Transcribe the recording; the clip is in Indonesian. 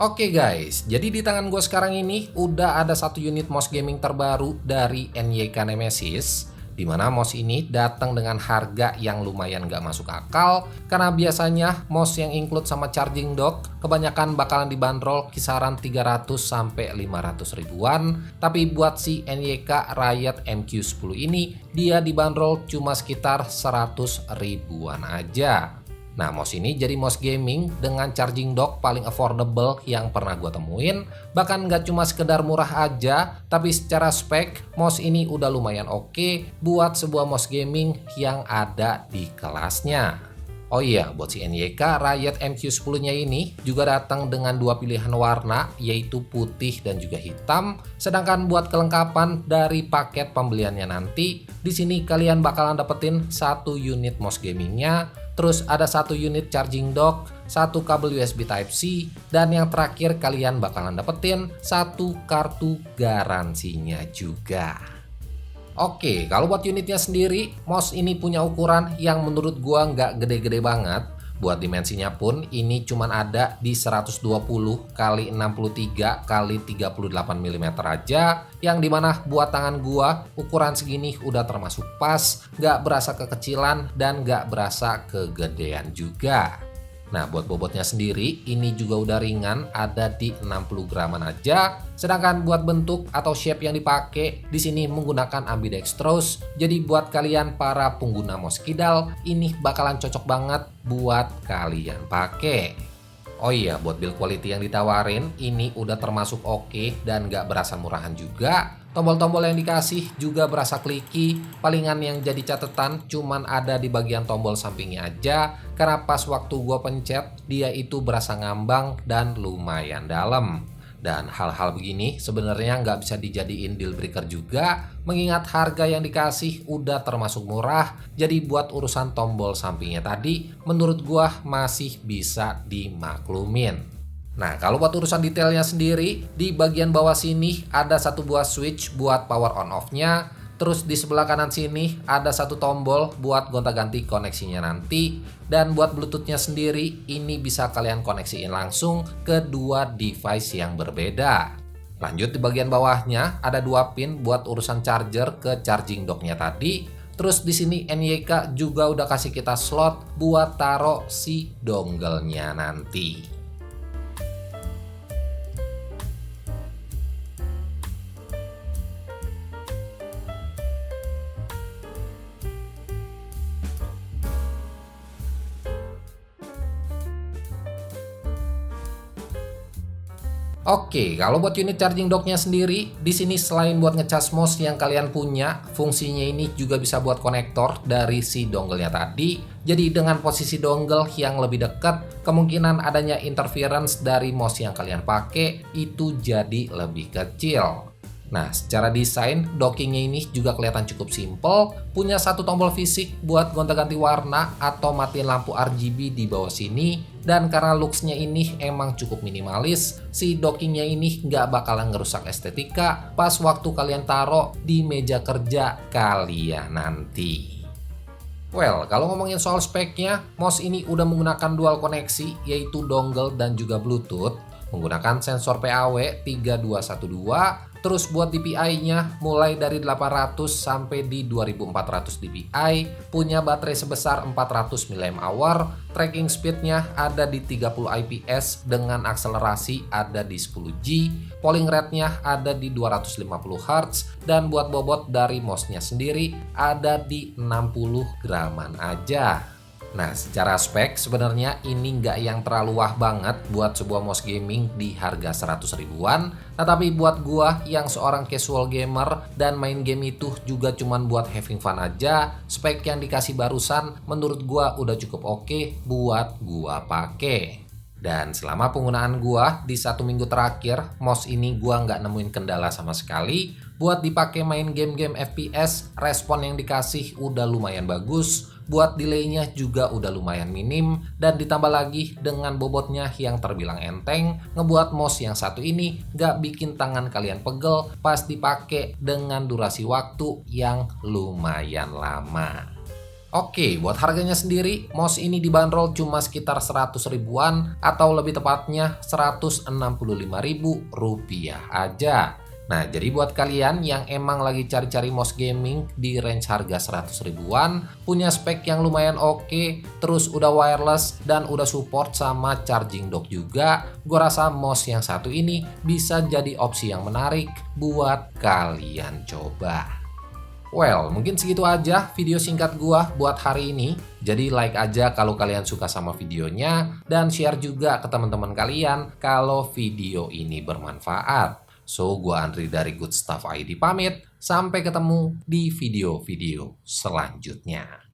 Oke guys, jadi di tangan gue sekarang ini udah ada satu unit mouse gaming terbaru dari NYK Nemesis, dimana mouse ini datang dengan harga yang lumayan gak masuk akal, karena biasanya mouse yang include sama charging dock kebanyakan bakalan dibanderol kisaran 300 sampai 500 ribuan, tapi buat si NYK Riot MQ10 ini dia dibanderol cuma sekitar 100 ribuan aja. Nah, mouse ini jadi mouse gaming dengan charging dock paling affordable yang pernah gue temuin. Bahkan nggak cuma sekedar murah aja, tapi secara spek, mouse ini udah lumayan oke buat sebuah mouse gaming yang ada di kelasnya. Oh iya, buat si NYK Riot MQ10-nya ini juga datang dengan dua pilihan warna, yaitu putih dan juga hitam. Sedangkan buat kelengkapan dari paket pembeliannya nanti, di sini kalian bakalan dapetin satu unit mouse gamingnya, terus ada satu unit charging dock, satu kabel USB Type-C, dan yang terakhir kalian bakalan dapetin satu kartu garansinya juga. Oke, kalau buat unitnya sendiri, mouse ini punya ukuran yang menurut gua nggak gede-gede banget. Buat dimensinya pun ini cuman ada di 120 x 63 x 38 mm aja, yang dimana buat tangan gua ukuran segini udah termasuk pas, nggak berasa kekecilan dan nggak berasa kegedean juga. Nah, buat bobotnya sendiri ini juga udah ringan, ada di 60 graman aja. Sedangkan buat bentuk atau shape yang dipakai di sini menggunakan ambidextrous. Jadi buat kalian para pengguna mouse kidal, ini bakalan cocok banget buat kalian pakai. Oh iya, buat build quality yang ditawarin ini udah termasuk oke dan gak berasa murahan juga. Tombol-tombol yang dikasih juga berasa kliki. Palingan yang jadi catatan cuman ada di bagian tombol sampingnya aja, karena pas waktu gua pencet dia itu berasa ngambang dan lumayan dalam. Dan hal-hal begini sebenarnya nggak bisa dijadiin deal breaker juga, mengingat harga yang dikasih udah termasuk murah. Jadi buat urusan tombol sampingnya tadi menurut gua masih bisa dimaklumin. Nah, kalau buat urusan detailnya sendiri, di bagian bawah sini ada satu buah switch buat power on off-nya. Terus di sebelah kanan sini ada satu tombol buat gonta-ganti koneksinya nanti. Dan buat Bluetooth-nya sendiri, ini bisa kalian koneksiin langsung ke dua device yang berbeda. Lanjut di bagian bawahnya ada dua pin buat urusan charger ke charging dock-nya tadi. Terus di sini NYK juga udah kasih kita slot buat taruh si dongle-nya nanti. Oke, kalau buat unit charging dock-nya sendiri, di sini selain buat ngecas mouse yang kalian punya, fungsinya ini juga bisa buat konektor dari si dongle-nya tadi. Jadi dengan posisi dongle yang lebih dekat, kemungkinan adanya interference dari mouse yang kalian pakai itu jadi lebih kecil. Nah, secara desain, dockingnya ini juga kelihatan cukup simple. Punya satu tombol fisik buat gonta-ganti warna atau matiin lampu RGB di bawah sini. Dan karena looks-nya ini emang cukup minimalis, si dockingnya ini nggak bakalan ngerusak estetika pas waktu kalian taruh di meja kerja kalian nanti. Well, kalau ngomongin soal speknya, mouse ini udah menggunakan dual koneksi, yaitu dongle dan juga Bluetooth. Menggunakan sensor PAW 3212. Terus buat DPI-nya mulai dari 800 sampai di 2400 dpi, punya baterai sebesar 400 mAh, tracking speed-nya ada di 30 IPS dengan akselerasi ada di 10G, polling rate-nya ada di 250 Hz, dan buat bobot dari mouse-nya sendiri ada di 60 graman aja. Nah, secara spek sebenarnya ini nggak yang terlalu wah banget buat sebuah mouse gaming di harga 100 ribuan. Nah, tapi buat gua yang seorang casual gamer dan main game itu juga cuman buat having fun aja, spek yang dikasih barusan menurut gua udah cukup oke buat gua pakai. Dan selama penggunaan gua di 1 minggu terakhir, mouse ini gua nggak nemuin kendala sama sekali. Buat dipakai main game-game FPS, respon yang dikasih udah lumayan bagus. Buat delaynya juga udah lumayan minim. Dan ditambah lagi dengan bobotnya yang terbilang enteng, ngebuat mouse yang satu ini nggak bikin tangan kalian pegel pas dipakai dengan durasi waktu yang lumayan lama. Oke, buat harganya sendiri, mouse ini dibanderol cuma sekitar 100 ribuan atau lebih tepatnya 165.000 rupiah aja. Nah, jadi buat kalian yang emang lagi cari-cari mouse gaming di range harga 100 ribuan, punya spek yang lumayan oke, terus udah wireless dan udah support sama charging dock juga, gua rasa mouse yang satu ini bisa jadi opsi yang menarik buat kalian coba. Well, mungkin segitu aja video singkat gua buat hari ini. Jadi like aja kalau kalian suka sama videonya dan share juga ke teman-teman kalian kalau video ini bermanfaat. So, gua Andri dari Good Stuff ID pamit. Sampai ketemu di video-video selanjutnya.